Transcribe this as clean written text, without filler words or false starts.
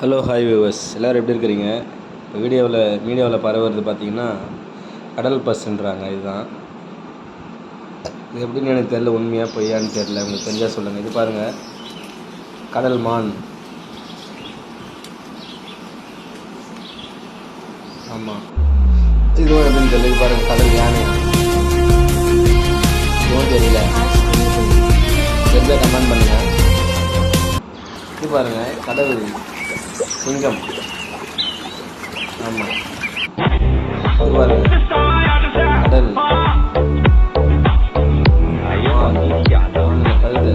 Hello hi viewers, எல்லோரும் எப்படி இருக்கிறீங்க? இப்போ மீடியாவில் பரவுறது பார்த்தீங்கன்னா கடல் பஸ்ன்றாங்க. இதுதான் இது எப்படின்னு எனக்கு தெரியல, உண்மையாக பொய்யான்னு தெரியல. உங்களுக்கு தெரிஞ்சால் சொல்லுங்கள். இது பாருங்கள், கடல் மான். ஆமாம், இதுவும் எப்படின்னு தெரியல. இது பாருங்கள், கடல் யானை. இதுவும் தெரியல, தெரிஞ்சால் கமெண்ட் பண்ணுங்கள். இது பாருங்கள், கடல் சிங்கம். ஆமாம், இது பாருங்க, கடல் கழுதை.